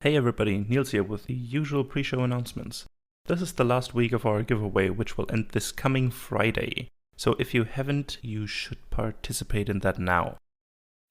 Hey everybody, Niels here with the usual pre-show announcements. This is the last week of our giveaway, which will end this coming Friday. So if you haven't, you should participate in that now.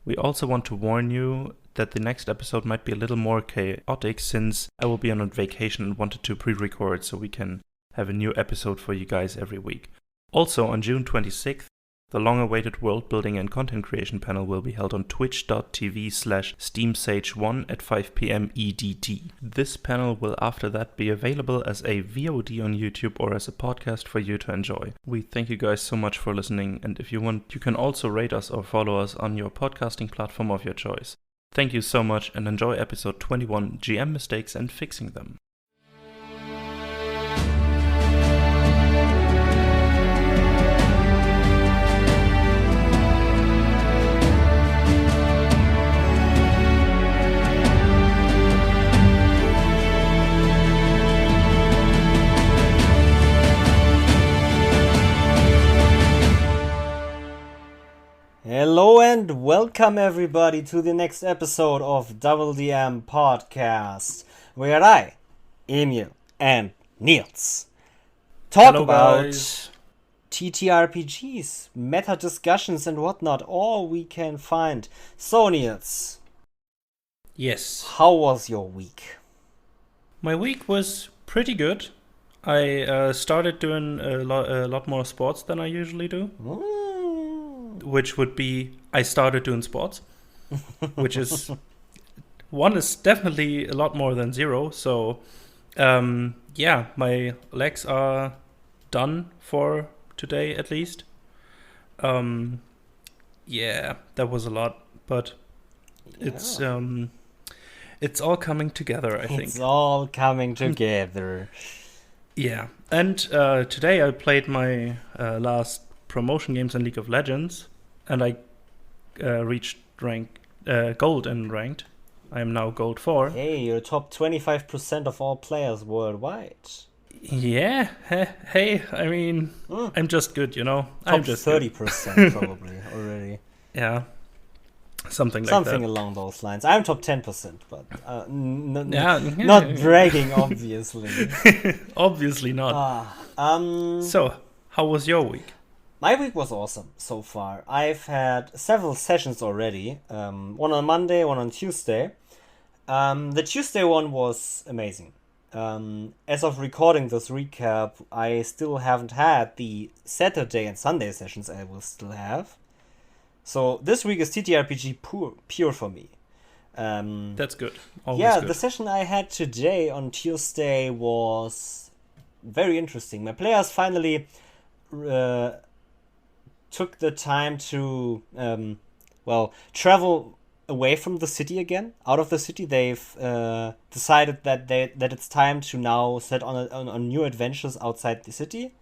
We also want to warn you that the next episode might be a little more chaotic since I will be on a vacation and wanted to pre-record so we can have a new episode for you guys every week. Also on June 26th, the long-awaited world building and content creation panel will be held on twitch.tv/SteamSage1 at 5 p.m. EDT. This panel will after that be available as a VOD on YouTube or as a podcast for you to enjoy. We thank you guys so much for listening, and if you want, you can also rate us or follow us on your podcasting platform of your choice. Thank you so much and enjoy episode 21, GM Mistakes and Fixing Them. Hello and welcome everybody to the next episode of DoubleDM podcast, where I, Emil, and Niels talk about TTRPGs, meta discussions and whatnot, all we can find. So Niels, Yes. how was your week? My week was pretty good. I started doing a lot more sports than I usually do. Which would be, I started doing sports, which is, one is definitely a lot more than zero. So, my legs are done for today at least. That was a lot, but it's all coming together, I think. It's all coming together. Yeah, and today I played my last promotion games in League of Legends, and I reached gold in ranked. I am now gold 4. Hey, you're top 25% of all players worldwide. Yeah, hey, I mean, I'm just good, you know. Top I'm just 30% good. probably already. Yeah, something like Something that. along those lines. I'm top 10%, but Yeah. not bragging, obviously. Obviously not. So, how was your week? My week was awesome so far. I've had several sessions already. One on Monday, one on Tuesday. The Tuesday one was amazing. As of recording this recap, I still haven't had the Saturday and Sunday sessions I will still have. So this week is TTRPG pure for me. That's good. Always good. The session I had today on Tuesday was very interesting. My players finally took the time to travel away from the city again, out of the city. They've decided that it's time to now set on new adventures outside the city.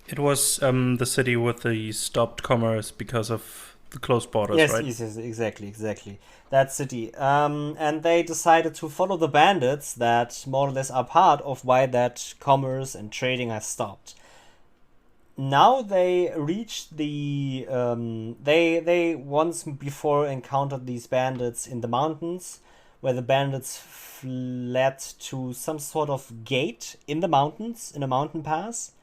It was the city with the stopped commerce because of the closed borders, right? Yes, exactly. That city. And they decided to follow the bandits that more or less are part of why that commerce and trading has stopped. Now they reached the they once before encountered these bandits in the mountains, where the bandits fled to some sort of gate in the mountains, in a mountain pass,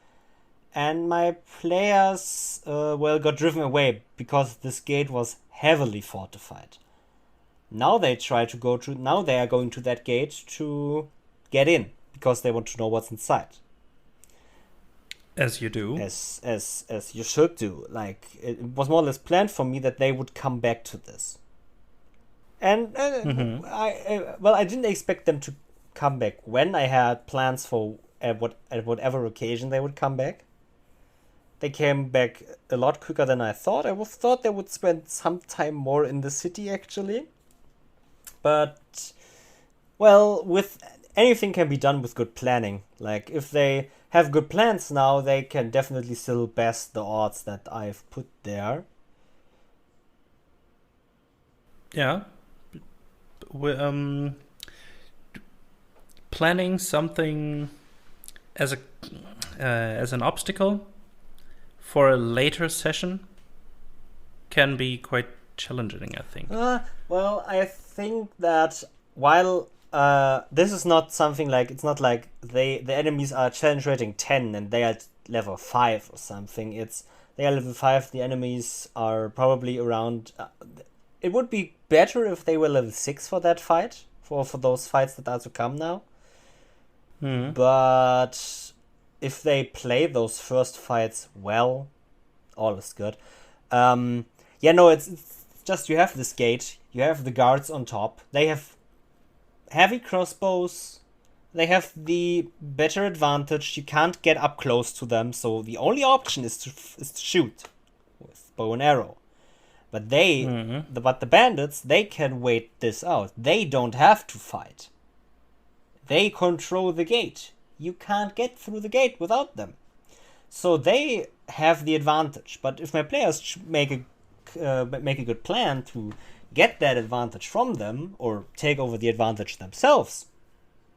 and my players got driven away because this gate was heavily fortified. Now they are going to that gate to get in because they want to know what's inside. As you do. As you should do. Like, it was more or less planned for me that they would come back to this. And I didn't expect them to come back when I had plans for at whatever occasion they would come back. They came back a lot quicker than I thought. I thought they would spend some time more in the city, actually. But, with anything can be done with good planning. Like, if they have good plans now, they can definitely still best the odds that I've put there. Yeah. Planning something as an obstacle for a later session can be quite challenging, I think. I think that while this is not something like, it's not like the enemies are challenge rating 10 and they are level 5 or something. They are level 5, the enemies are probably around... it would be better if they were level 6 for that fight, for those fights that are to come now. But if they play those first fights well, all is good. It's just, you have this gate, you have the guards on top, they have heavy crossbows, they have the better advantage, you can't get up close to them, so the only option is to shoot with bow and arrow. But but the bandits, they can wait this out. They don't have to fight. They control the gate. You can't get through the gate without them. So they have the advantage. But if my players make a good plan to get that advantage from them, or take over the advantage themselves,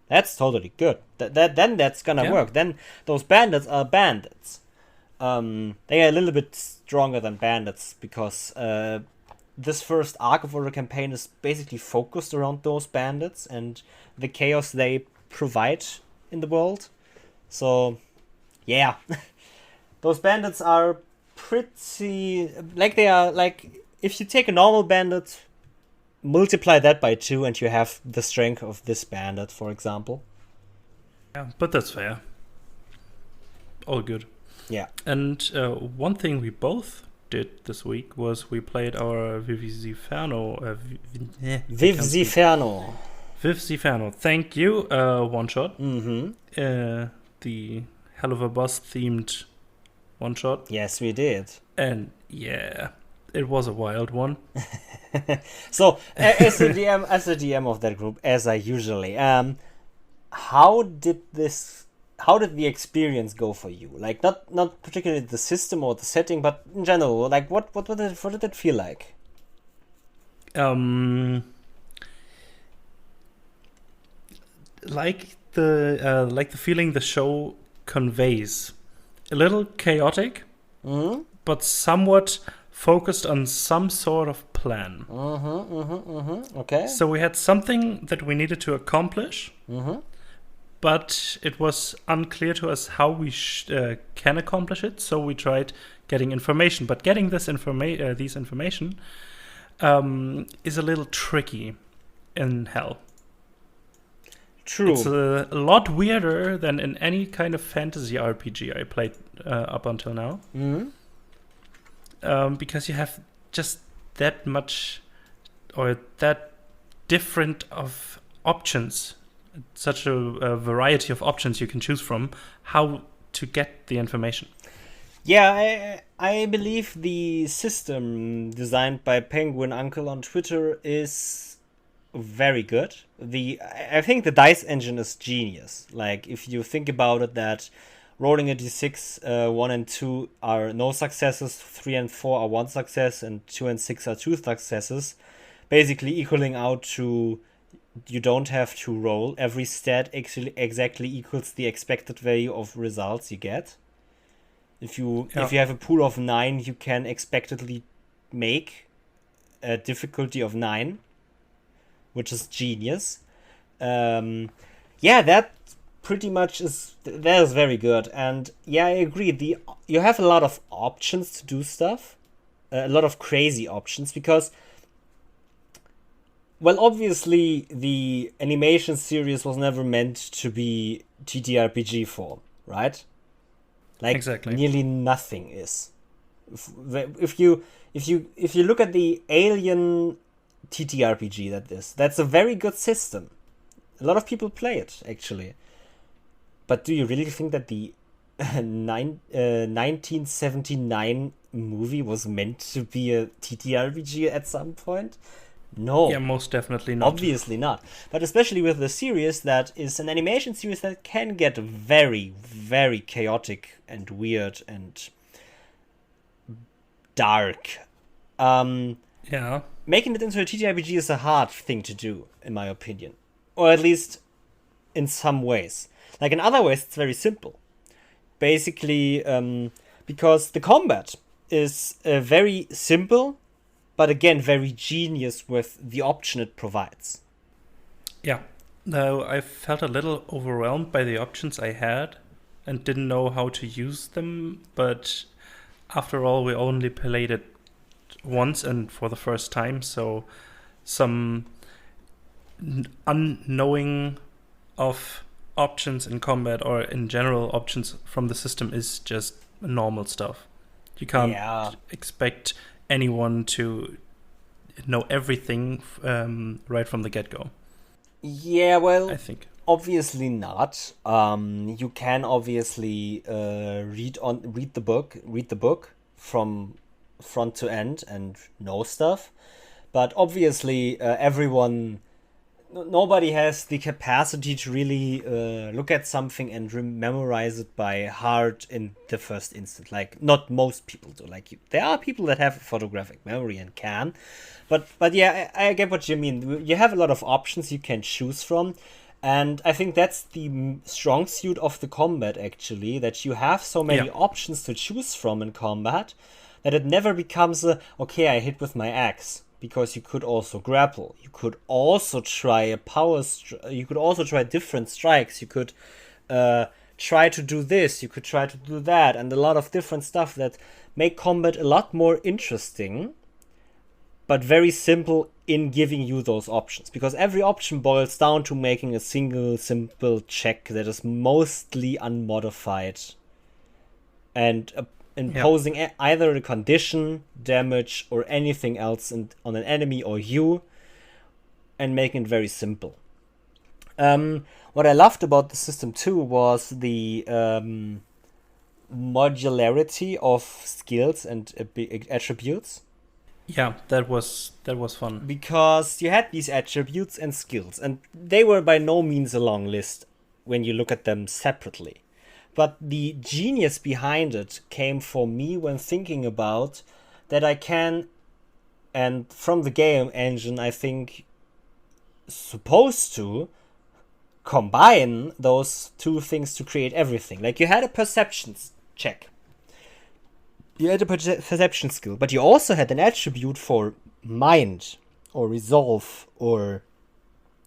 that's totally good. Then that's gonna work. Then those bandits are bandits. They are a little bit stronger than bandits because this first arc of our campaign is basically focused around those bandits and the chaos they provide in the world. So, yeah. Those bandits are pretty... if you take a normal bandit, multiply that by 2 and you have the strength of this bandit, for example. Yeah, but that's fair. All good. Yeah. And one thing we both did this week was we played our Vivziferno. Vivziferno. Thank you. One shot. The Hell of a Boss themed one shot. Yes, we did. And yeah, it was a wild one. So, as the DM of that group, as I usually am, how did the experience go for you? Like, not particularly the system or the setting, but in general, like what did it feel like? Like the feeling the show conveys, a little chaotic, but somewhat focused on some sort of plan. Okay. So we had something that we needed to accomplish. But it was unclear to us how we can accomplish it, so we tried getting information. But getting these information is a little tricky in Hell. True. It's a lot weirder than in any kind of fantasy RPG I played up until now. Because you have just that much, or that different of options, such a variety of options you can choose from, how to get the information. Yeah, I believe the system designed by Penguin Uncle on Twitter is very good. I think the dice engine is genius. Like, if you think about it, that rolling a d6, 1 and 2 are no successes, 3 and 4 are 1 success, and 2 and 6 are 2 successes, basically equaling out to you don't have to roll. Every stat actually exactly equals the expected value of results you get. If you have a pool of 9, you can expectedly make a difficulty of 9, which is genius. That pretty much is very good. And yeah, I agree. You have a lot of options to do stuff, a lot of crazy options, because, well, obviously the animation series was never meant to be TTRPG form, right? Like, exactly. Nearly nothing is. If you look at the Alien TTRPG that's a very good system. A lot of people play it, actually. But do you really think that the 1979 movie was meant to be a TTRPG at some point? No. Yeah, most definitely not. Obviously not. But especially with the series that is an animation series that can get very, very chaotic and weird and dark. Yeah. Making it into a TTRPG is a hard thing to do, in my opinion. Or at least in some ways. Like, in other ways, it's very simple. Basically, because the combat is very simple, but again, very genius with the option it provides. Yeah. Though I felt a little overwhelmed by the options I had and didn't know how to use them, but after all, we only played it once and for the first time, so some unknowing of options in combat or in general options from the system is just normal stuff. You can't expect anyone to know everything right from the get-go. Yeah, well, I think obviously not. You can obviously read the book from front to end and know stuff, but obviously nobody has the capacity to really look at something and memorize it by heart in the first instant. Like, not most people do. Like, there are people that have photographic memory and can, but yeah, I get what you mean. You have a lot of options you can choose from, and I think that's the strong suit of the combat, actually, that you have so many options to choose from in combat that it never becomes okay, I hit with my axe. Because you could also grapple. You could also try you could also try different strikes. You could try to do this. You could try to do that. And a lot of different stuff that make combat a lot more interesting, but very simple in giving you those options. Because every option boils down to making a single simple check that is mostly unmodified. And imposing either a condition, damage, or anything else on an enemy or you, and making it very simple. What I loved about the system too was the modularity of skills and attributes. Yeah, that was fun. Because you had these attributes and skills, and they were by no means a long list when you look at them separately. But the genius behind it came for me when thinking about that I can, and from the game engine, I think, supposed to combine those two things to create everything. Like, you had a perception check. You had a perception skill, but you also had an attribute for mind, or resolve, or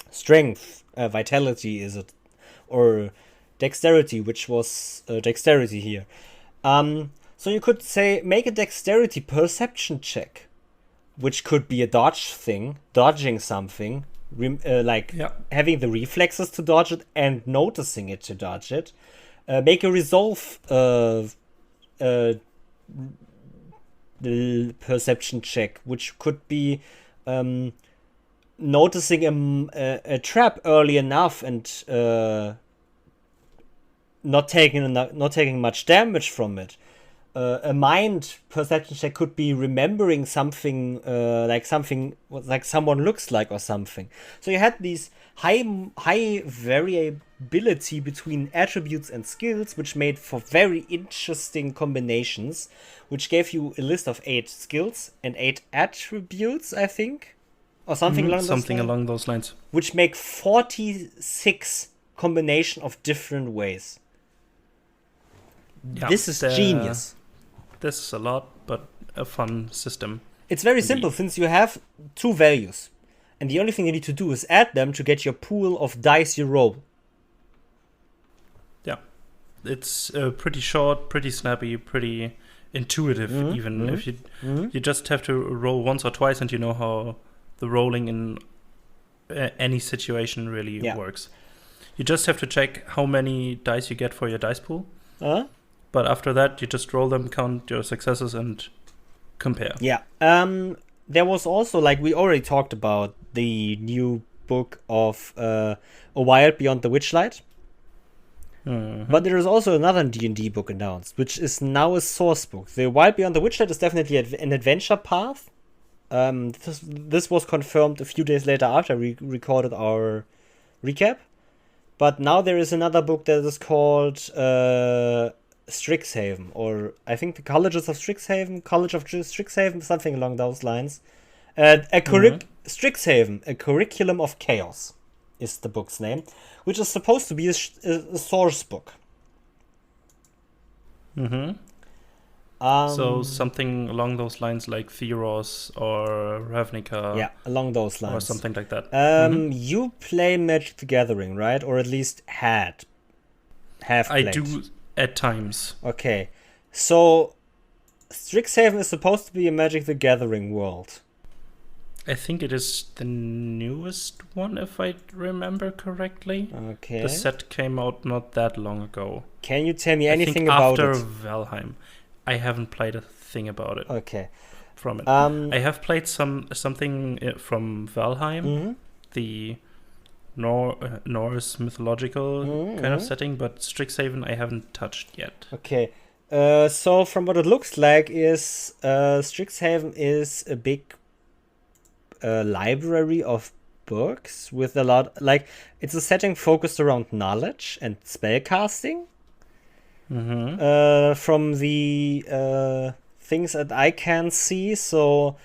strength, vitality, is it, or dexterity, which was dexterity here. So you could say, make a dexterity perception check, which could be a dodge thing, dodging something, having the reflexes to dodge it and noticing it to dodge it. Make a resolve perception check, which could be noticing a trap early enough and not taking much damage from it. A mind perception check could be remembering something like someone looks like or something. So you had these high variability between attributes and skills, which made for very interesting combinations, which gave you a list of 8 skills and 8 attributes, I think, or something along those lines, which make 46 combination of different ways. Yeah, this is genius. This is a lot, but a fun system. It's very simple, since you have 2 values, and the only thing you need to do is add them to get your pool of dice you roll. Yeah, it's pretty short, pretty snappy, pretty intuitive. If you just have to roll once or twice, and you know how the rolling in any situation really works. You just have to check how many dice you get for your dice pool. But after that, you just roll them, count your successes, and compare. Yeah. There was also, like we already talked about, the new book of A Wild Beyond the Witchlight. Mm-hmm. But there is also another D&D book announced, which is now a source book. The Wild Beyond the Witchlight is definitely an adventure path. This was confirmed a few days later after we recorded our recap. But now there is another book that is called Strixhaven, or I think the College of Strixhaven, something along those lines. Strixhaven, a Curriculum of Chaos, is the book's name, which is supposed to be a source book. Mm-hmm. So something along those lines like Theros or Ravnica Yeah, along those lines. or something like that. You play Magic the Gathering, right? Or at least have I played. do at times. Okay. So Strixhaven is supposed to be a Magic the Gathering world. I think it is the newest one, if I remember correctly. Okay. The set came out not that long ago. Can you tell me I anything think about after it? Valheim. I haven't played a thing about it. Okay. From it. I have played something from Valheim, the Norse mythological kind of setting, but Strixhaven I haven't touched yet. Okay. So from what it looks like is Strixhaven is a big library of books with a lot, like, it's a setting focused around knowledge and spellcasting. From the things that I can see, so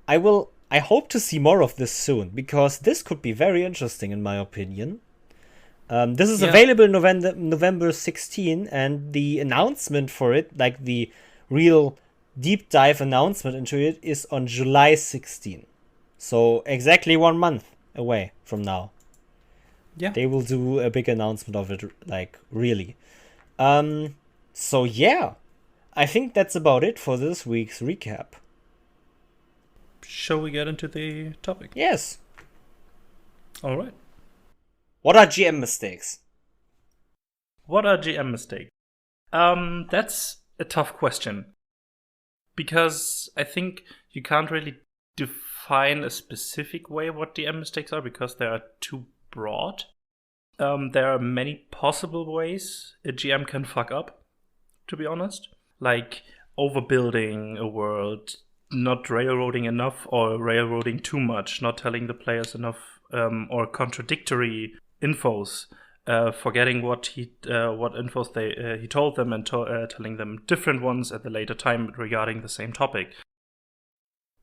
I hope to see more of this soon, because this could be very interesting in my opinion. This is available November 16, and the announcement for it, like the real deep dive announcement into it, is on July 16. So exactly 1 month away from now. Yeah. They will do a big announcement of it, like, really. So yeah, I think that's about it for this week's recap. Shall we get into the topic? Yes. All right. What are GM mistakes? What are GM mistakes? That's a tough question, because I think you can't really define a specific way what GM mistakes are, because they are too broad. There are many possible ways a GM can fuck up, to be honest. Like overbuilding a world, not railroading enough or railroading too much, not telling the players enough, or contradictory infos, forgetting what infos he told them and telling them different ones at the later time regarding the same topic.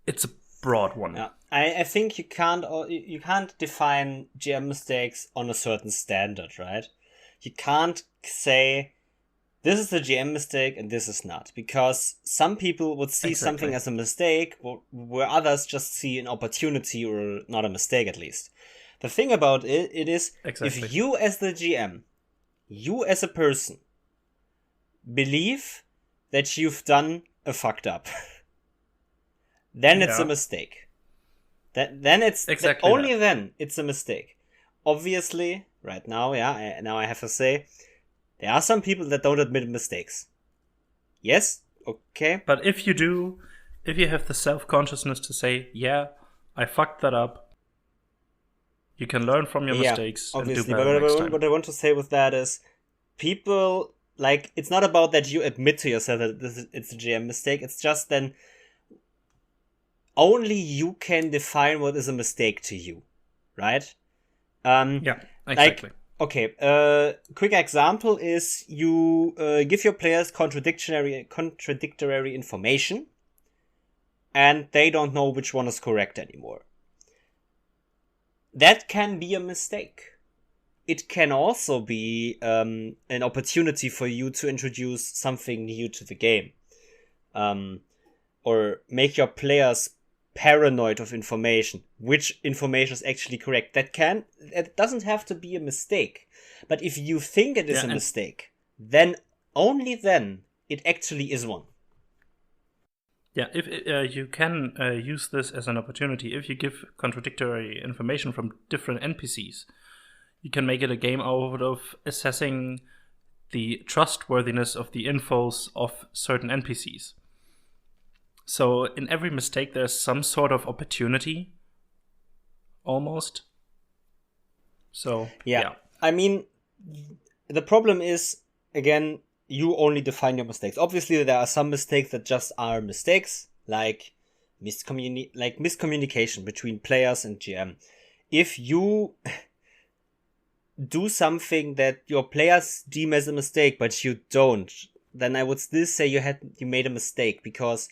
It's a broad one. Yeah, I think you can't define GM mistakes on a certain standard, right? You can't say this is a GM mistake and this is not, because some people would see something as a mistake where others just see an opportunity, or not a mistake at least. The thing about it is, if you as the GM, you as a person, believe that you've done a fucked up, then it's a mistake. Then it's only then it's a mistake. Obviously, right now, now I have to say, there are some people that don't admit mistakes. Yes, okay. But if you do, if you have the self-consciousness to say, yeah, I fucked that up, you can learn from your mistakes obviously, and do better next time. What I want to say with that is, people, like, it's not about that you admit to yourself that it's a GM mistake. It's just then only you can define what is a mistake to you, right? Yeah, exactly. Like, okay, quick example is you give your players contradictory information, and they don't know which one is correct anymore. That can be a mistake. It can also be an opportunity for you to introduce something new to the game, or make your players paranoid of information, which information is actually correct. It doesn't have to be a mistake, but if you think it is a mistake, then only then it actually is one. Yeah, if you can use this as an opportunity, if you give contradictory information from different NPCs, you can make it a game out of assessing the trustworthiness of the infos of certain NPCs. So in every mistake, there's some sort of opportunity, almost. So, yeah. I mean, the problem is, again, you only define your mistakes. Obviously, there are some mistakes that just are mistakes, like miscommunication between players and GM. If you do something that your players deem as a mistake, but you don't, then I would still say you made a mistake, because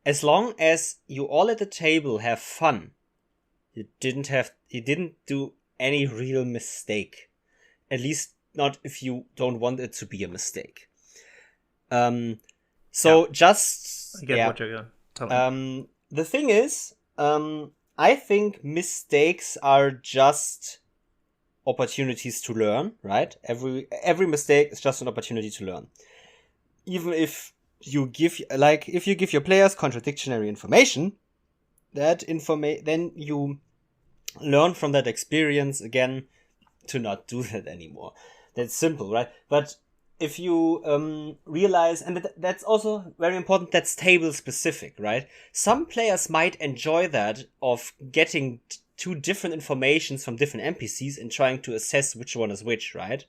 as long as you all at the table have fun, you didn't do any real mistake. At least not if you don't want it to be a mistake. So just I get what you're telling. The thing is, I think mistakes are just opportunities to learn, right? Every mistake is just an opportunity to learn. Even if you give your players contradictory information, then you learn from that experience again to not do that anymore. That's simple, right? But if you realize, and that's also very important, that's table specific, right? Some players might enjoy that of getting two different informations from different NPCs and trying to assess which one is which, right?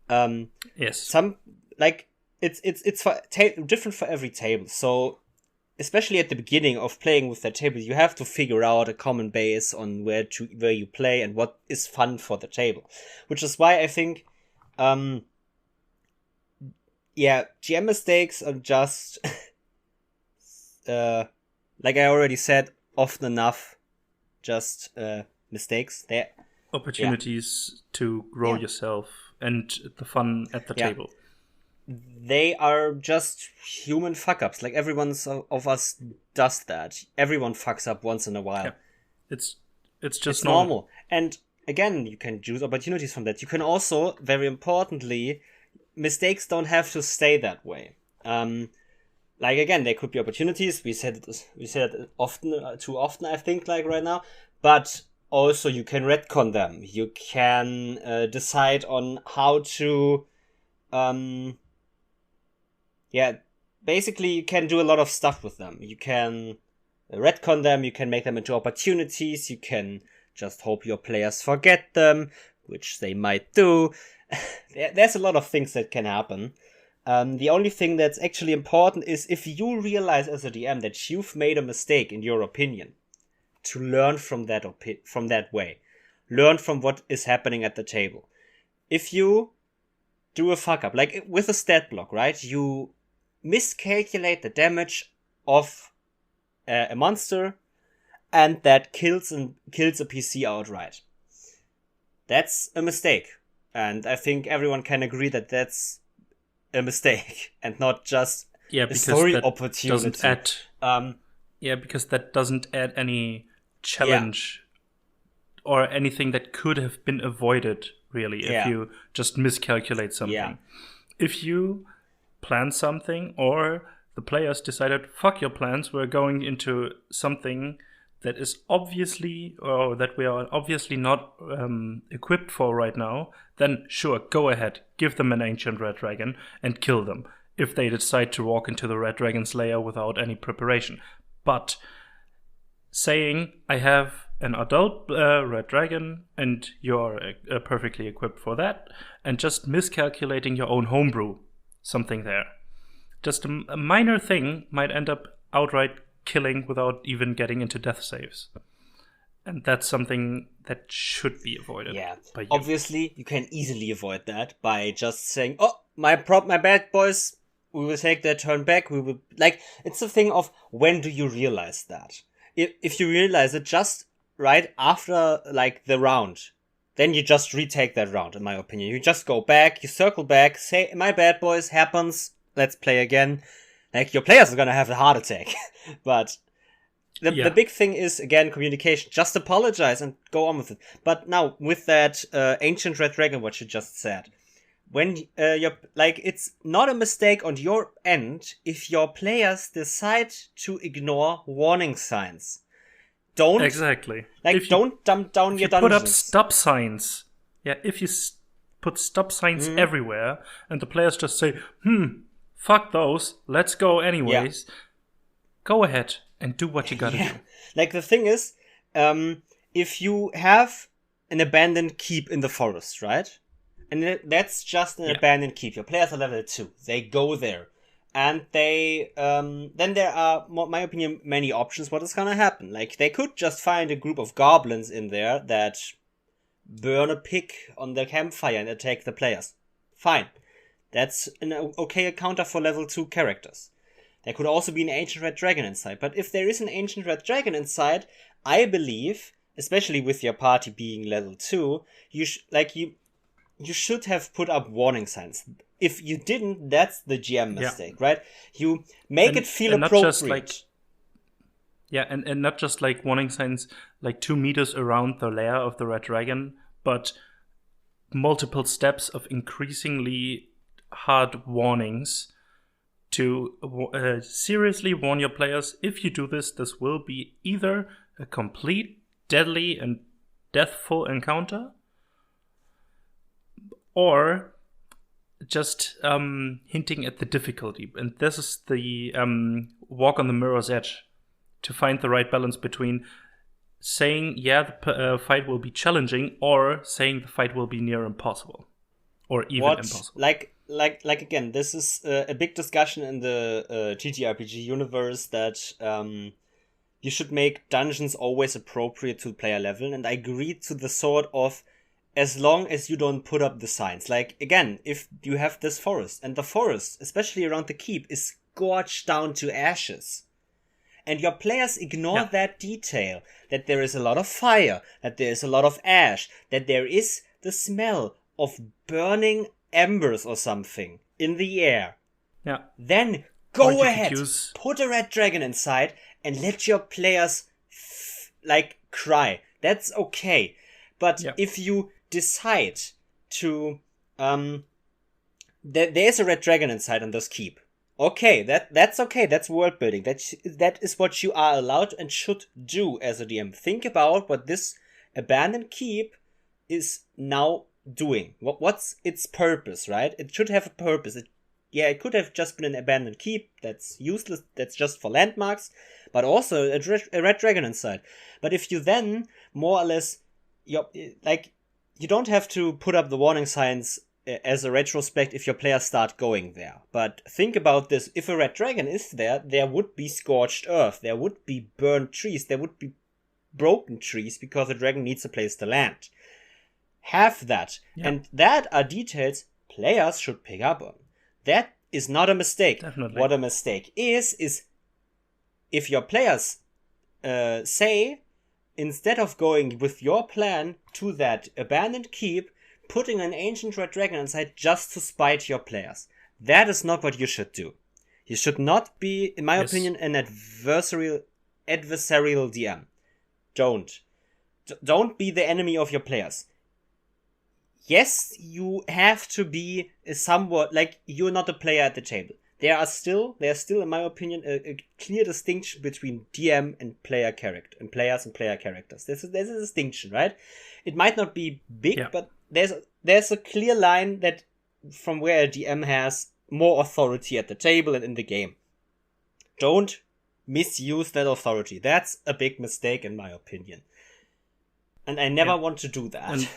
Yes. Some it's different for every table. So especially at the beginning of playing with that table, you have to figure out a common base on where you play and what is fun for the table, which is why I think, GM mistakes are just, like I already said, often enough, just mistakes. They're opportunities to grow yourself and the fun at the table. They are just human fuck-ups. Like everyone of us does that. Everyone fucks up once in a while. Yeah. It's just normal. And again, you can choose opportunities from that. You can also, very importantly, mistakes don't have to stay that way. Like again, there could be opportunities. We said it often, too often, I think, like right now. But also, you can retcon them. You can decide on how to. Basically, you can do a lot of stuff with them. You can retcon them, you can make them into opportunities, you can just hope your players forget them, which they might do. There's a lot of things that can happen. The only thing that's actually important is if you realize as a DM that you've made a mistake in your opinion, to learn from that way. Learn from what is happening at the table. If you do a fuck up, like with a stat block, right? You miscalculate the damage of a monster, and that kills a PC outright. That's a mistake, and I think everyone can agree that that's a mistake and not just a story opportunity. Doesn't add, because that doesn't add any challenge or anything that could have been avoided. Really, if you just miscalculate something. Yeah. If you plan something or the players decided, fuck your plans, we're going into something that is obviously, or that we are obviously not equipped for right now, then sure, go ahead, give them an ancient red dragon and kill them if they decide to walk into the red dragon's lair without any preparation. But saying, I have an adult red dragon and you're perfectly equipped for that, and just miscalculating your own homebrew, something there. Just a minor thing might end up outright killing without even getting into death saves. And that's something that should be avoided. Yeah, by you. Obviously, you can easily avoid that by just saying, oh, my bad boys, we will take their turn back. We will, it's a thing of when do you realize that? If you realize it just right after, the round, then you just retake that round, in my opinion. You just go back, you circle back, say, my bad boys, happens, let's play again. Your players are gonna have a heart attack. But the big thing is, again, communication. Just apologize and go on with it. But now, with that Ancient Red Dragon, what you just said, when it's not a mistake on your end if your players decide to ignore warning signs. Don't exactly. Don't dump down your dungeons. Put up stop signs. Yeah, if you put stop signs everywhere, and the players just say, fuck those, let's go anyways. Go ahead and do what you gotta do. The thing is, if you have an abandoned keep in the forest, right? And that's just an abandoned keep. Your players are level 2. They go there. And they, then there are, in my opinion, many options what is gonna happen. They could just find a group of goblins in there that burn a pig on the campfire and attack the players. Fine. That's an okay counter for level 2 characters. There could also be an Ancient Red Dragon inside. But if there is an Ancient Red Dragon inside, I believe, especially with your party being level 2, you should have put up warning signs. If you didn't, that's the GM mistake, right? You make it feel and appropriate. Not just like, and not just like warning signs like 2 meters around the lair of the red dragon, but multiple steps of increasingly hard warnings to seriously warn your players, if you do this, this will be either a complete, deadly, and deathful encounter, or just hinting at the difficulty. And this is the walk on the mirror's edge, to find the right balance between saying, the fight will be challenging, or saying the fight will be near impossible, or even impossible. Like again, this is a big discussion in the TTRPG universe that you should make dungeons always appropriate to player level, and I agree to the sort of, as long as you don't put up the signs. Like, again, if you have this forest, and the forest, especially around the keep, is scorched down to ashes, and your players ignore that detail, that there is a lot of fire, that there is a lot of ash, that there is the smell of burning embers or something in the air, then go ahead, put a red dragon inside, and let your players cry. That's okay. But if you decide to there's a red dragon inside on this keep, okay, that's okay, that's world building, that is what you are allowed and should do as a DM. Think about what this abandoned keep is now doing. What's its purpose, right? It should have a purpose. It could have just been an abandoned keep that's useless, that's just for landmarks, but also a red dragon inside. But if you then more or less, you don't have to put up the warning signs as a retrospect if your players start going there. But think about this: if a red dragon is there, there would be scorched earth, there would be burned trees, there would be broken trees, because the dragon needs a place to land. Have that. And that are details players should pick up on. That is not a mistake. Definitely. What a mistake is if your players say, instead of going with your plan to that abandoned keep, putting an ancient red dragon inside just to spite your players. That is not what you should do. You should not be, in my opinion, an adversarial DM. Don't be the enemy of your players. Yes, you have to be somewhat, you're not a player at the table. There's still, in my opinion, a clear distinction between DM and player character, and players and player characters. There's a distinction, right? It might not be big, but there's a clear line that from where a DM has more authority at the table and in the game. Don't misuse that authority. That's a big mistake, in my opinion. And I never want to do that.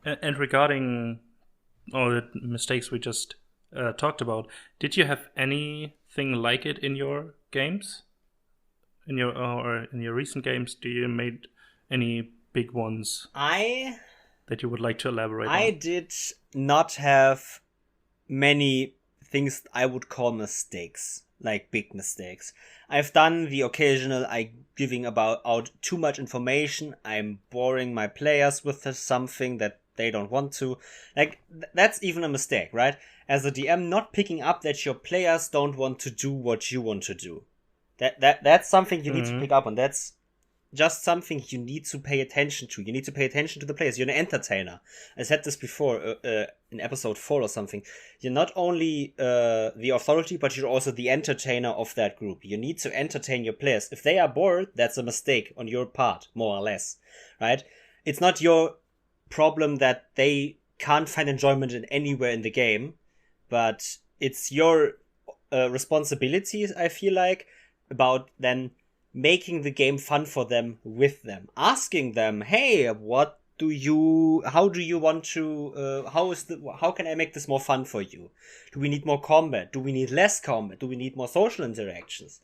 And regarding all the mistakes we just talked about, did you have anything like it in your games? In your recent games, do you made any big ones that you would like to elaborate on? I did not have many things I would call mistakes, like big mistakes. I've done the occasional giving out too much information. I'm boring my players with something that they don't want to. That's even a mistake, right? As a DM, not picking up that your players don't want to do what you want to do. That's something you need to pick up on. That's just something you need to pay attention to. You need to pay attention to the players. You're an entertainer. I said this before in episode 4 or something. You're not only the authority, but you're also the entertainer of that group. You need to entertain your players. If they are bored, that's a mistake on your part, more or less, right? It's not your problem that they can't find enjoyment in anywhere in the game, but it's your responsibility, I feel like, about then making the game fun for them, with them, asking them, hey, how do you want to how can I make this more fun for you? Do we need more combat? Do we need less combat? Do we need more social interactions?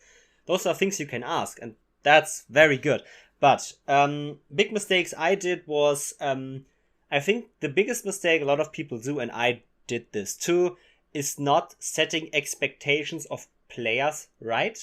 Those are things you can ask, and that's very good. But big mistakes I did was I think the biggest mistake a lot of people do, and I did this too, is not setting expectations of players right.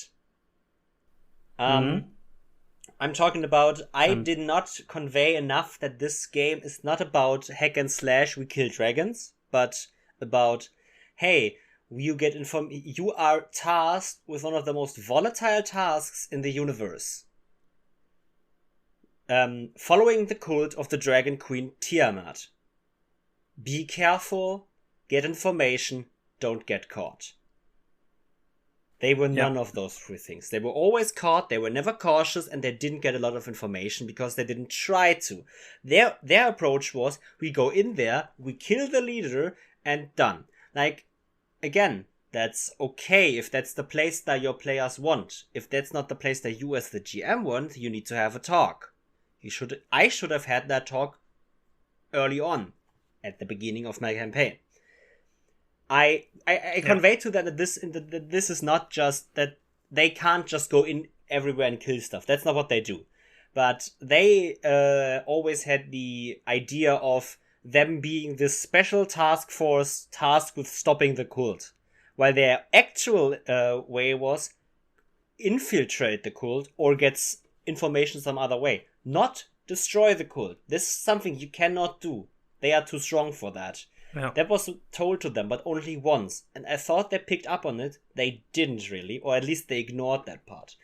I'm talking about, I Um, did not convey enough that this game is not about hack and slash, we kill dragons, but about, hey, you are tasked with one of the most volatile tasks in the universe. Following the cult of the Dragon Queen Tiamat. Be careful, get information, don't get caught. They were none of those three things. They were always caught, they were never cautious, and they didn't get a lot of information because they didn't try to. Their approach was, we go in there, we kill the leader, and done. Like, again, that's okay if that's the place that your players want. If that's not the place that you as the GM want, you need to have a talk. I should have had that talk early on, at the beginning of my campaign. I convey to them that this is not just that they can't just go in everywhere and kill stuff. That's not what they do. But they always had the idea of them being this special task force tasked with stopping the cult. While their actual way was infiltrate the cult or get information some other way. Not destroy the cult. This is something you cannot do. They are too strong for that. Yeah. That was told to them, but only once. And I thought they picked up on it. They didn't really, or at least they ignored that part.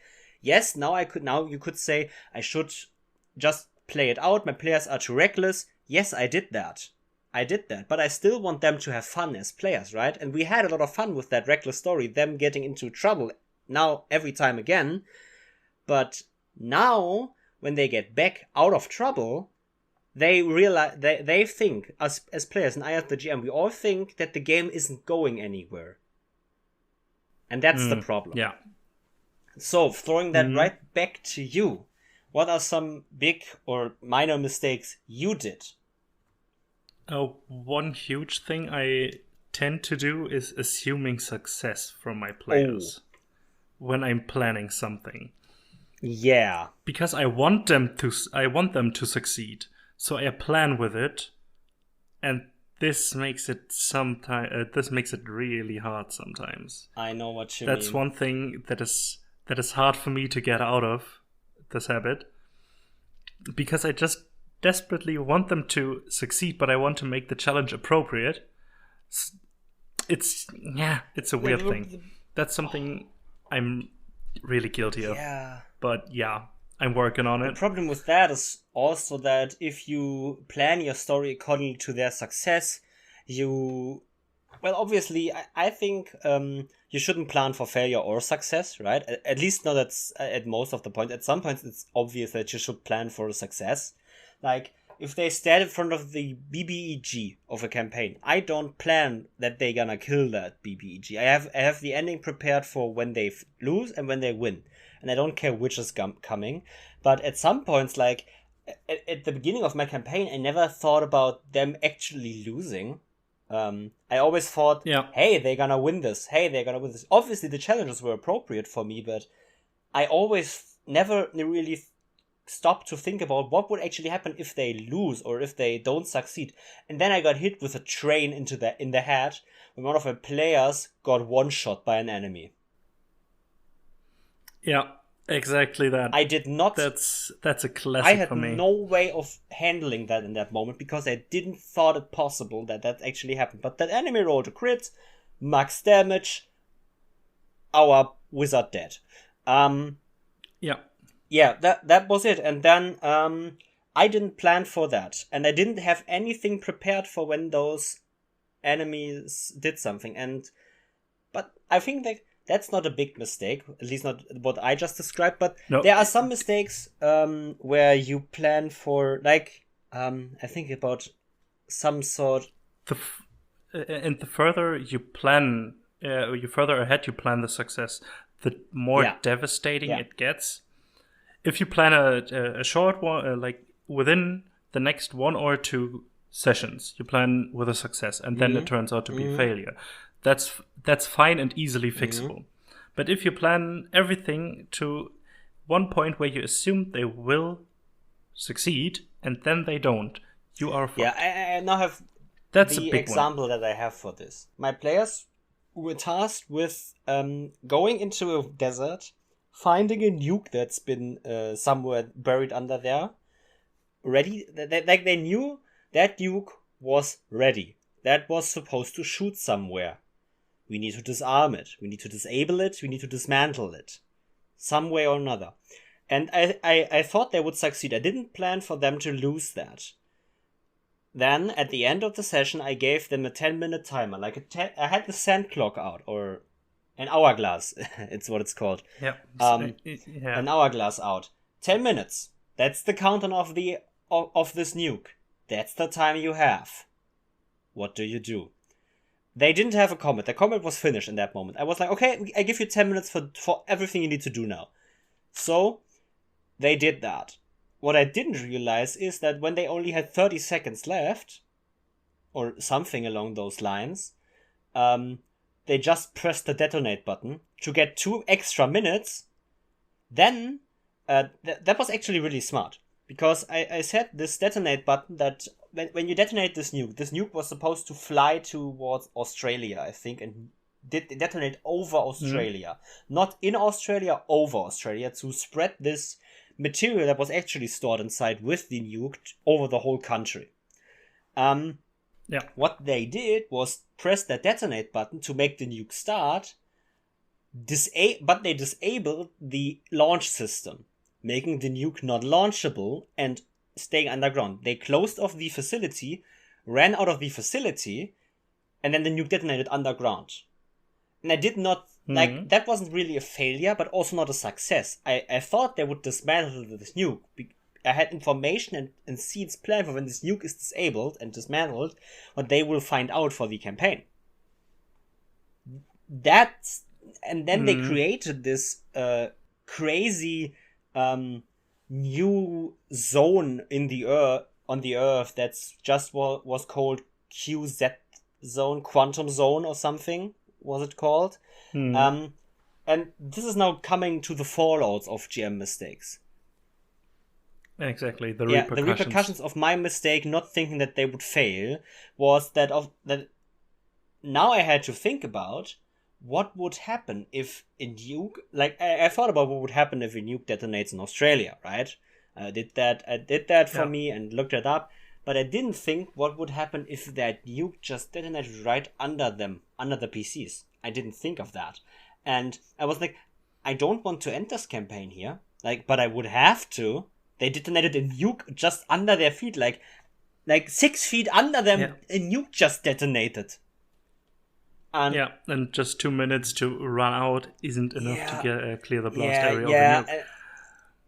Yes, now you could say I should just play it out. My players are too reckless. Yes, I did that. But I still want them to have fun as players, right? And we had a lot of fun with that reckless story, them getting into trouble now every time again. But now, when they get back out of trouble, they realize they think as players, and I as the GM, we all think that the game isn't going anywhere, and that's the problem. Yeah. So throwing that right back to you, what are some big or minor mistakes you did? One huge thing I tend to do is assuming success from my players when I'm planning something. Yeah, because I want them to succeed. So I plan with it, and this makes it really hard sometimes. I know what you mean. That's one thing that is hard for me to get out of this habit, because I just desperately want them to succeed, but I want to make the challenge appropriate. It's a weird thing. That's something I'm really guilty of. Yeah. But yeah, I'm working on it. The problem with that is also that if you plan your story according to their success, obviously, I think you shouldn't plan for failure or success, right? At least not at most of the points. At some points, it's obvious that you should plan for success. Like, if they stand in front of the BBEG of a campaign, I don't plan that they're gonna kill that BBEG. I have the ending prepared for when they lose and when they win. And I don't care which is coming. But at some points, like, at the beginning of my campaign, I never thought about them actually losing. I always thought, hey, they're gonna win this. Obviously, the challenges were appropriate for me, but I always never really stopped to think about what would actually happen if they lose or if they don't succeed. And then I got hit with a train in the head when one of my players got one-shot by an enemy. Yeah, exactly that. I did not. That's a classic for me. I had no way of handling that in that moment because I didn't thought it possible that actually happened. But that enemy rolled a crit, max damage, our wizard dead. Yeah, that was it. And then I didn't plan for that, and I didn't have anything prepared for when those enemies did something. But I think that's not a big mistake, at least not what I just described. But there are some mistakes where you plan for, like, I think about some sort. And the further you plan, you further ahead you plan the success, the more devastating it gets. If you plan a short one, like within the next 1 or 2 sessions, you plan with a success, and then it turns out to be a failure. That's fine and easily fixable. But if you plan everything to one point where you assume they will succeed and then they don't, you are fucked. Yeah, I now have That's the a big example that I have for this. My players were tasked with going into a desert, finding a nuke that's been somewhere buried under there, ready. Like they knew that nuke was ready. That was supposed to shoot somewhere. We need to disarm it. We need to disable it. We need to dismantle it. Some way or another. And I thought they would succeed. I didn't plan for them to lose that. Then, at the end of the session, I gave them a 10-minute timer. I had the sand clock out, or an hourglass. It's what it's called. Yeah. An hourglass out. 10 minutes. That's the countdown of this nuke. That's the time you have. What do you do? They didn't have a comment. The comment was finished in that moment. I was like, okay, I give you 10 minutes for everything you need to do now. So, they did that. What I didn't realize is that when they only had 30 seconds left, or something along those lines, they just pressed the detonate button to get 2 extra minutes. Then, that was actually really smart. Because I set this detonate button that when you detonate this nuke was supposed to fly towards Australia, I think, and detonate over Australia. Not in Australia, over Australia, to spread this material that was actually stored inside with the nuke over the whole country. What they did was press the detonate button to make the nuke start, but they disabled the launch system, making the nuke not launchable and staying underground. They closed off the facility, ran out of the facility, and then the nuke detonated underground. And I did not, that wasn't really a failure, but also not a success. I thought they would dismantle this nuke. I had information and seeds planned for when this nuke is disabled and dismantled, what they will find out for the campaign. And then they created this crazy new zone on the Earth that's just was called QZ zone, quantum zone or something was it called. And this is now coming to the fallouts of GM mistakes. Exactly. The repercussions of my mistake not thinking that they would fail was that now I had to think about what would happen if a nuke, like I thought about what would happen if a nuke detonates in Australia, right? I did that for me and looked it up, but I didn't think what would happen if that nuke just detonated right under them, under the PCs. I didn't think of that. And I was like, I don't want to end this campaign here, but I would have to. They detonated a nuke just under their feet, like 6 feet under them, a nuke just detonated. And just 2 minutes to run out isn't enough to clear the blast area of the nuke.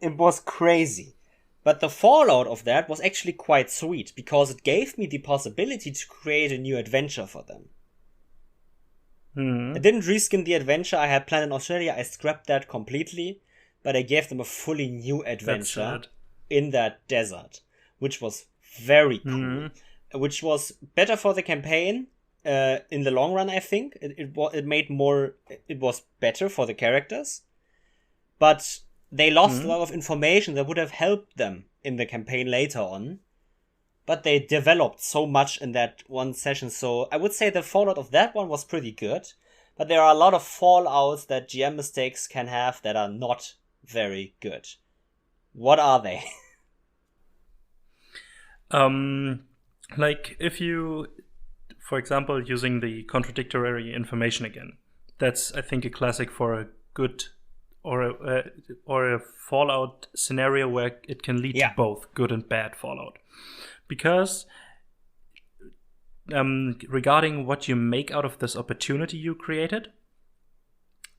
It was crazy. But the fallout of that was actually quite sweet, because it gave me the possibility to create a new adventure for them. I didn't reskin the adventure I had planned in Australia, I scrapped that completely, but I gave them a fully new adventure in that desert, which was very cool, which was better for the campaign in the long run, I think. It was better for the characters, but they lost a lot of information that would have helped them in the campaign later on. But they developed so much in that one session, so I would say the fallout of that one was pretty good. But there are a lot of fallouts that GM mistakes can have that are not very good. What are they? If you, for example, using the contradictory information again, that's, I think, a classic for a good or a fallout scenario where it can lead to both good and bad fallout. Because regarding what you make out of this opportunity you created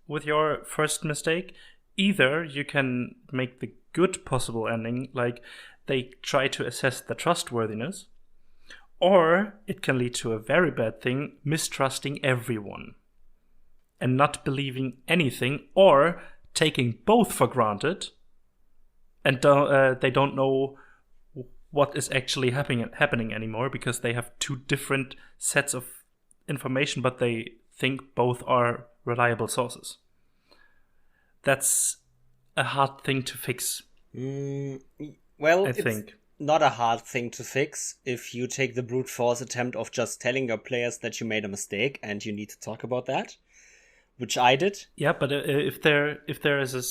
with your first mistake, either you can make the good possible ending, like they try to assess the trustworthiness, or it can lead to a very bad thing, mistrusting everyone and not believing anything, or taking both for granted and they don't know what is actually happening anymore, because they have two different sets of information, but they think both are reliable sources. That's a hard thing to fix. Well, I think not a hard thing to fix if you take the brute force attempt of just telling your players that you made a mistake and you need to talk about that. which I did. Yeah, but if there is a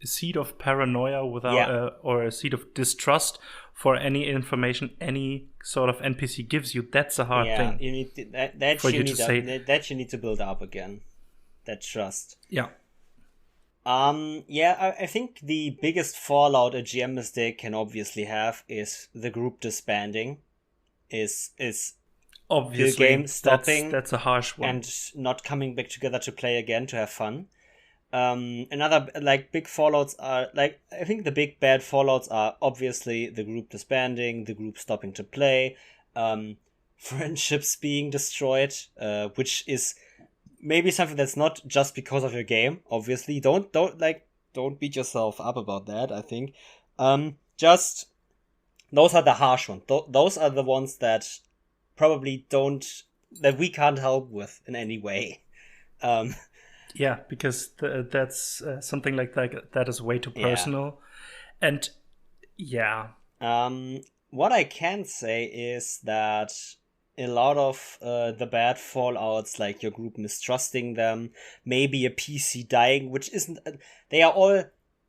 seed of paranoia without or a seed of distrust for any information any sort of NPC gives you, that's a hard thing. You need to, that you need to build up again, that trust. Yeah. I think the biggest fallout a GM mistake can obviously have is the group disbanding. Is obviously the game stopping. That's a harsh one. And not coming back together to play again to have fun. Another big fallouts are I think the big bad fallouts are obviously the group disbanding, the group stopping to play, friendships being destroyed, which is maybe something that's not just because of your game. Obviously, don't beat yourself up about that. I think, just those are the harsh ones. Those are the ones that probably that we can't help with in any way. Yeah, because that's something like that is way too personal. Yeah. And yeah. What I can say is that a lot of the bad fallouts, like your group mistrusting them, maybe a PC dying, which isn't... they are all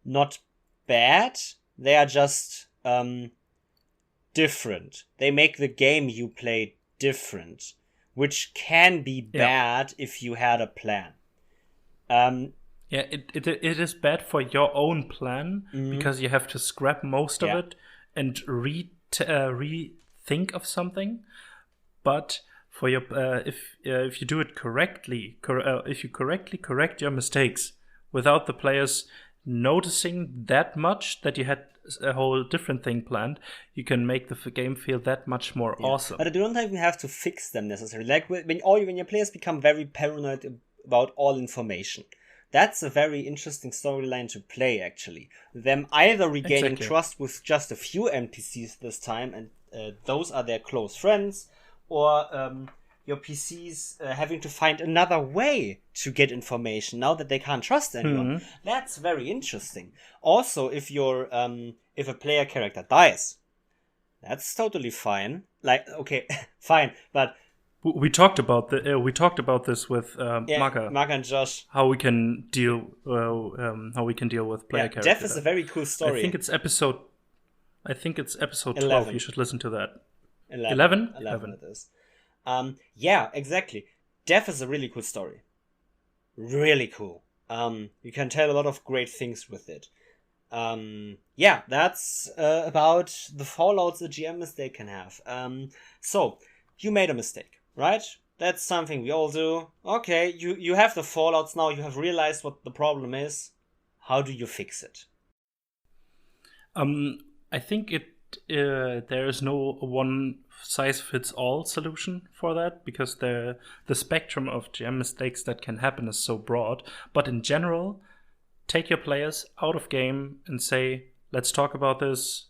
not bad. They are just different. They make the game you play different, which can be bad if you had a plan. It is bad for your own plan because you have to scrap most of it and rethink of something. But for your if you do it correctly, if you correctly correct your mistakes without the players noticing that much that you had a whole different thing planned, you can make the game feel that much more awesome. But you don't even have to fix them necessarily. Like when your players become very paranoid about all information, that's a very interesting storyline to play, actually. Them either regaining trust with just a few NPCs this time, and those are their close friends, or your PCs having to find another way to get information now that they can't trust anyone. That's very interesting. Also, if a player character dies, that's totally fine. Fine, but we talked about this with Maka and Josh. How we can deal with player characters. Death is a very cool story. I think it's episode 11. 12. You should listen to that. 11 it is. Exactly. Death is a really cool story. Really cool. You can tell a lot of great things with it. That's about the fallouts a GM mistake can have. So, you made a mistake, right? That's something we all do. Okay, you have the fallouts now, you have realized what the problem is. How do you fix it? I think there is no one size fits all solution for that, because the spectrum of GM mistakes that can happen is so broad. But in general, take your players out of game and say, let's talk about this.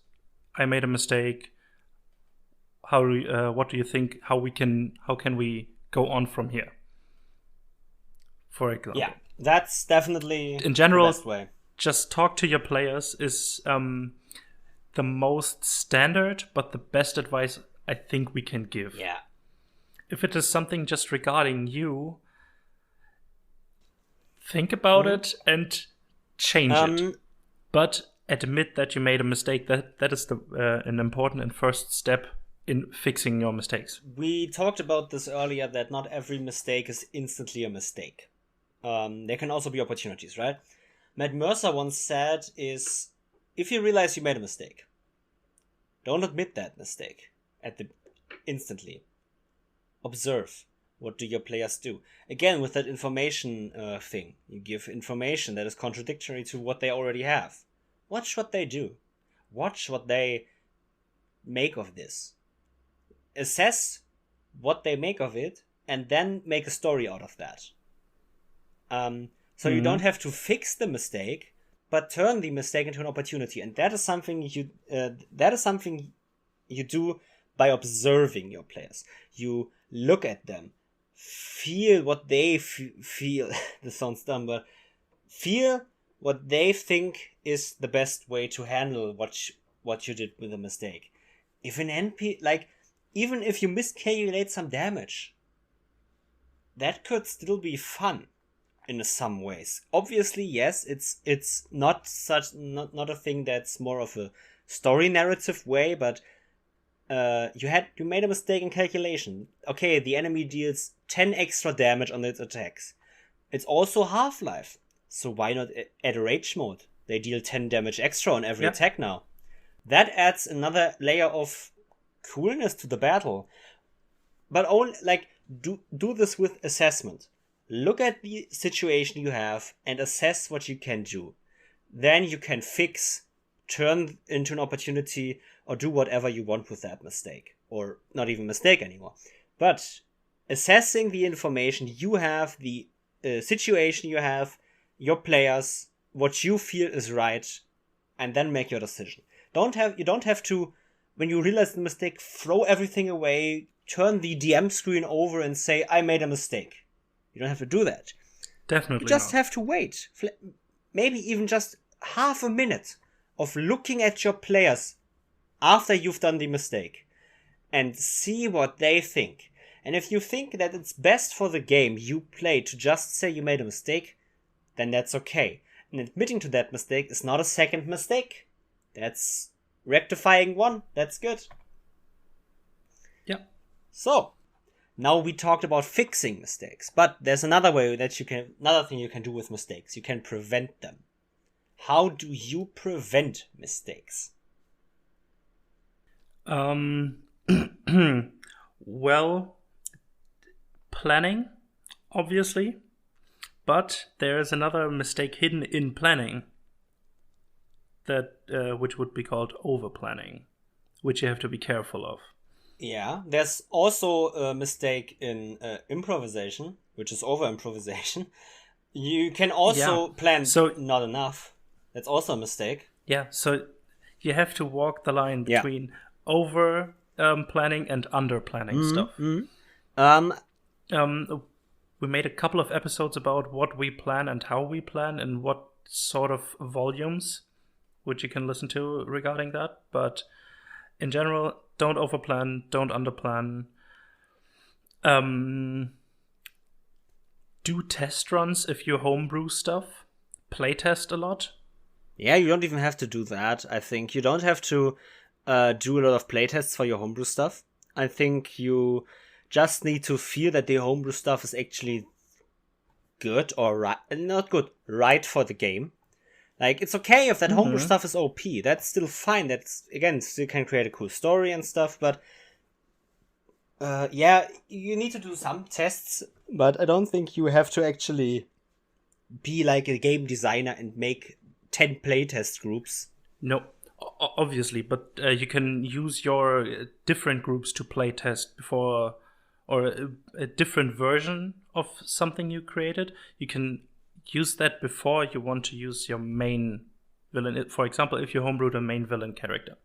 I made a mistake. What do you think? How can we go on from here? For example. Yeah, that's definitely in general, the best way. Just talk to your players is the most standard, but the best advice I think we can give. Yeah. If it is something just regarding you, think about it and change it. But admit that you made a mistake. That is an important and first step in fixing your mistakes. We talked about this earlier, that not every mistake is instantly a mistake. There can also be opportunities, right? Matt Mercer once said is, if you realize you made a mistake, don't admit that mistake instantly. Observe. What do your players do? Again, with that information thing, you give information that is contradictory to what they already have. Watch what they do. Watch what they make of this. Assess what they make of it, and then make a story out of that. So you don't have to fix the mistake, but turn the mistake into an opportunity, and that is something you do by observing your players. You look at them, feel what they feel. This sounds dumb, but feel what they think is the best way to handle what you did with a mistake. If an NP, even if you miscalculate some damage, that could still be fun. in some ways. Obviously, yes, it's not a thing that's more of a story narrative way, but you made a mistake in calculation. Okay, the enemy deals 10 extra damage on its attacks. It's also Half-Life, so why not add a rage mode? They deal 10 damage extra on every attack now. That adds another layer of coolness to the battle. But only do this with assessment. Look at the situation you have and assess what you can do. Then you can fix, turn into an opportunity, or do whatever you want with that mistake. Or not even mistake anymore. But assessing the information you have, the situation you have, your players, what you feel is right, and then make your decision. You don't have to, when you realize the mistake, throw everything away, turn the DM screen over and say, I made a mistake. You don't have to do that. Definitely You just not. have to wait. Maybe even just half a minute of looking at your players after you've done the mistake and see what they think. And if you think that it's best for the game you play to just say you made a mistake, then that's okay. And admitting to that mistake is not a second mistake. That's rectifying one. That's good. Yeah. So, now we talked about fixing mistakes, but there's another thing you can do with mistakes. You can prevent them. How do you prevent mistakes? Well, planning, obviously, but there's another mistake hidden in planning that which would be called overplanning, which you have to be careful of. Yeah, there's also a mistake in improvisation, which is over-improvisation. You can also plan not enough. That's also a mistake. Yeah, so you have to walk the line between over planning and under planning stuff. We made a couple of episodes about what we plan and how we plan and what sort of volumes, which you can listen to regarding that. But in general, don't overplan, don't underplan. Do test runs if you homebrew stuff. Playtest a lot. Yeah, you don't even have to do that, I think. You don't have to do a lot of playtests for your homebrew stuff. I think you just need to feel that the homebrew stuff is actually good or right for the game. Like, it's okay if that homebrew stuff is OP. That's still fine. That's, again, still can create a cool story and stuff, but you need to do some tests, but I don't think you have to actually be like a game designer and make 10 playtest groups. No, obviously, but you can use your different groups to playtest before, or a different version of something you created. You can use that before you want to use your main villain. For example, if you homebrewed a main villain character,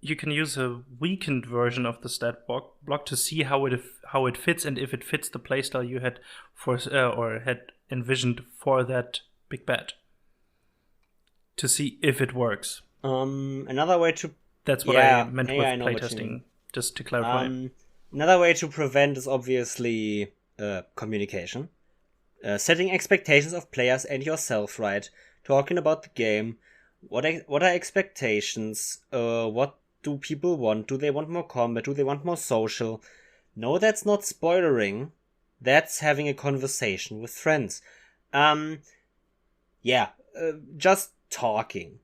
you can use a weakened version of the stat block to see how it fits and if it fits the playstyle you had or had envisioned for that big bad. To see if it works. Another way to... That's what I meant with playtesting, just to clarify. Another way to prevent is obviously communication. Setting expectations of players and yourself right. Talking about the game. What are expectations? What do people want? Do they want more combat? Do they want more social? No, that's not spoilering. That's having a conversation with friends. Just talking.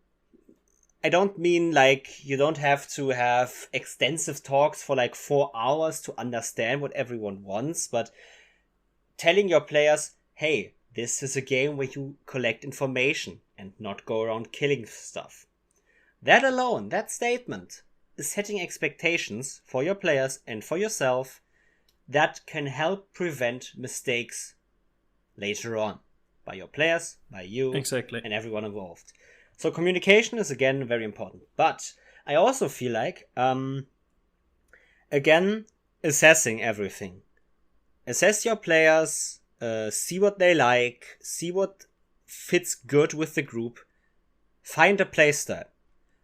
I don't mean like you don't have to have extensive talks for like 4 hours to understand what everyone wants, but telling your players, hey, this is a game where you collect information and not go around killing stuff. That alone, that statement, is setting expectations for your players and for yourself that can help prevent mistakes later on. By your players, by you, exactly, and everyone involved. So communication is again very important. But I also feel like, again, assessing everything. Assess your players, see what they like, see what fits good with the group. Find a playstyle.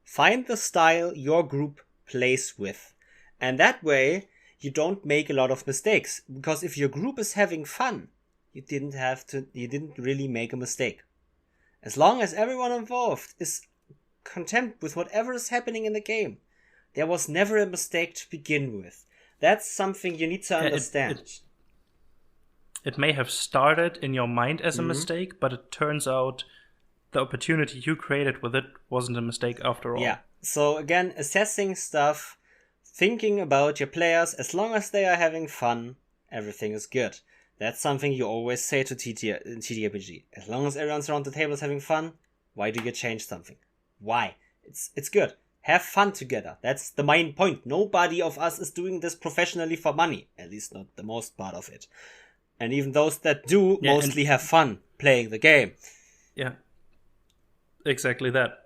Find the style your group plays with. And that way, you don't make a lot of mistakes. Because if your group is having fun, you didn't really make a mistake. As long as everyone involved is content with whatever is happening in the game, there was never a mistake to begin with. That's something you need to understand. It may have started in your mind as a mistake, but it turns out the opportunity you created with it wasn't a mistake after all. Yeah. So again, assessing stuff, thinking about your players, as long as they are having fun, everything is good. That's something you always say to TTRPG. As long as everyone's around the table is having fun, why do you change something? Why? It's good. Have fun together. That's the main point. Nobody of us is doing this professionally for money. At least not the most part of it. And even those that do mostly have fun playing the game. Yeah. Exactly that.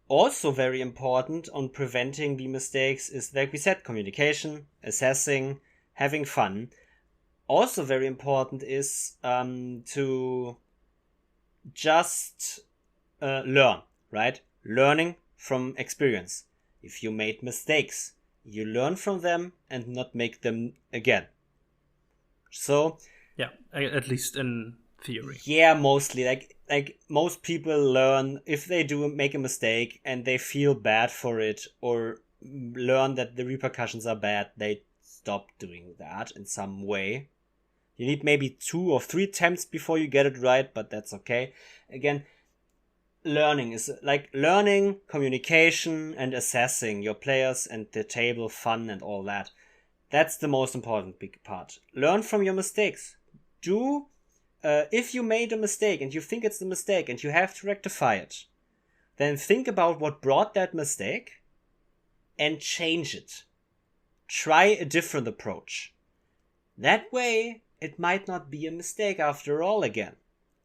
Also very important on preventing the mistakes is, like we said, communication, assessing, having fun. Also very important is to just learn, right? Learning from experience. If you made mistakes, you learn from them and not make them again. So yeah, at least in theory. Yeah, mostly. Like most people learn if they do make a mistake and they feel bad for it or learn that the repercussions are bad, they stop doing that in some way. You need maybe 2 or 3 attempts before you get it right, but that's okay. Again, learning is like learning, communication, and assessing your players and the table, fun, and all that. That's the most important big part. Learn from your mistakes. If you made a mistake and you think it's a mistake and you have to rectify it, then think about what brought that mistake and change it. Try a different approach. That way, it might not be a mistake after all again.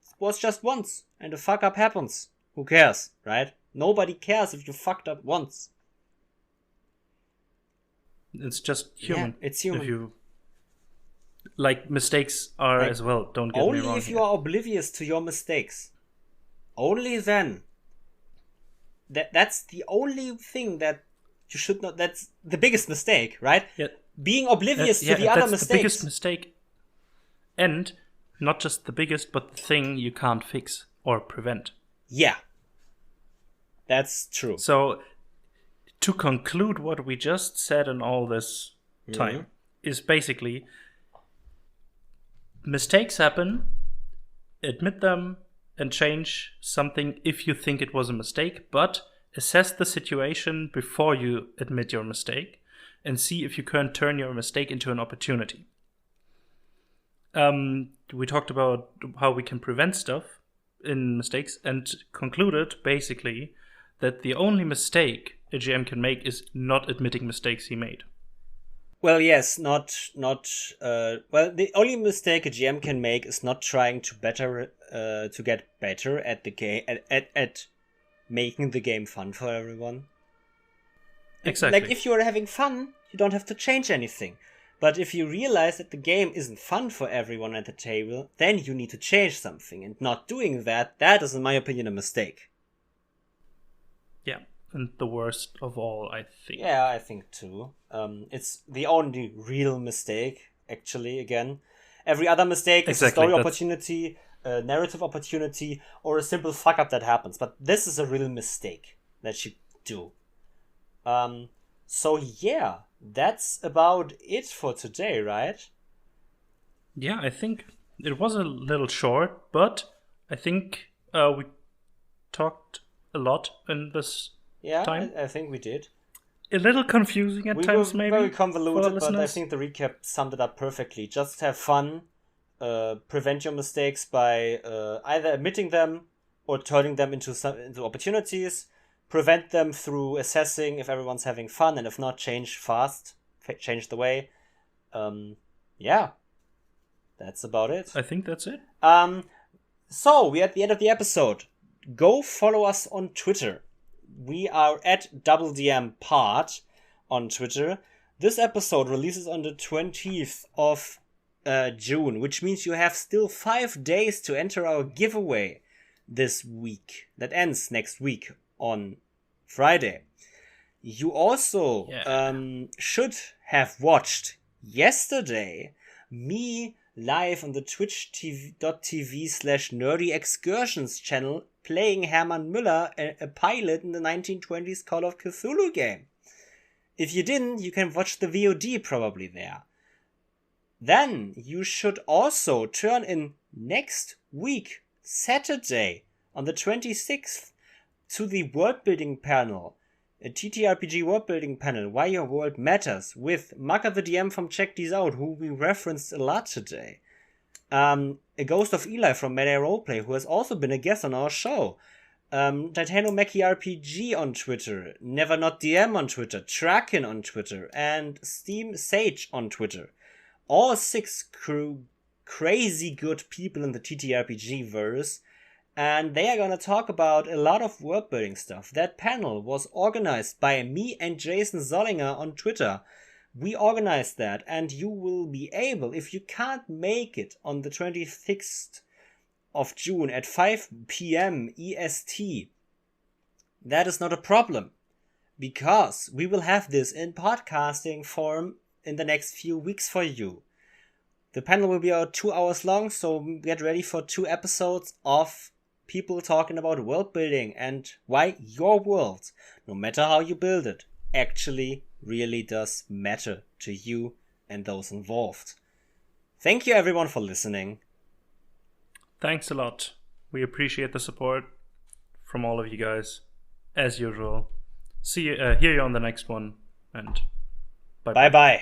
It was just once, and a fuck up happens. Who cares, right? Nobody cares if you fucked up once. It's just human. Yeah, it's human. Like, mistakes are as well, don't get me wrong. Only if you are oblivious to your mistakes. Only then. That's the only thing that you should not... That's the biggest mistake, right? Yeah. Being oblivious to the other mistakes. The biggest mistake. And not just the biggest, but the thing you can't fix or prevent. Yeah. That's true. So, to conclude what we just said in all this time is basically... Mistakes happen, admit them, and change something if you think it was a mistake, but assess the situation before you admit your mistake and see if you can turn your mistake into an opportunity. We talked about how we can prevent stuff in mistakes and concluded basically that the only mistake a GM can make is not admitting mistakes he made. Well, yes, well, the only mistake a GM can make is not trying to get better at the game, at making the game fun for everyone. Exactly. Like, if you are having fun, you don't have to change anything. But if you realize that the game isn't fun for everyone at the table, then you need to change something. And not doing that is, in my opinion, a mistake. Yeah, and the worst of all, I think. Yeah, I think too. It's the only real mistake, actually, again. Every other mistake is a story opportunity, a narrative opportunity, or a simple fuck-up that happens. But this is a real mistake that you do. So yeah, that's about it for today, right? Yeah, I think it was a little short, but I think we talked a lot in this time. I think we did. A little confusing at times, maybe. Very convoluted, but I think the recap summed it up perfectly. Just have fun, prevent your mistakes by either admitting them or turning them into opportunities. Prevent them through assessing if everyone's having fun, and if not, change fast. Change the way. Yeah, that's about it. I think that's it. So we're at the end of the episode. Go follow us on Twitter. We are at DoubleDM Pod on Twitter. This episode releases on the 20th of June, which means you have still 5 days to enter our giveaway this week. That ends next week on Friday. You also should have watched yesterday me live on the twitch.tv/nerdyexcursions channel playing Hermann Müller, a pilot in the 1920s Call of Cthulhu game. If you didn't, you can watch the VOD probably there. Then you should also turn in next week, Saturday, on the 26th, to the world building panel, a TTRPG world building panel, Why Your World Matters, with Maka the DM from Check These Out, who we referenced a lot today. A Ghost of Eli from Melee Roleplay, who has also been a guest on our show. Titanomachy RPG on Twitter, Never Not DM on Twitter, Trakin on Twitter, and Steam Sage on Twitter. All 6 crazy good people in the TTRPG verse, and they are gonna talk about a lot of world building stuff. That panel was organized by me and Jason Zollinger on Twitter. We organized that, and you will be able, if you can't make it on the 26th of June at 5 p.m. EST, that is not a problem, because we will have this in podcasting form in the next few weeks for you. The panel will be about 2 hours long, so get ready for 2 episodes of people talking about world building and why your world, no matter how you build it, actually really does matter to you and those involved. Thank you everyone for listening. Thanks a lot. We appreciate the support from all of you guys, as usual. See you, hear you on the next one, and bye bye.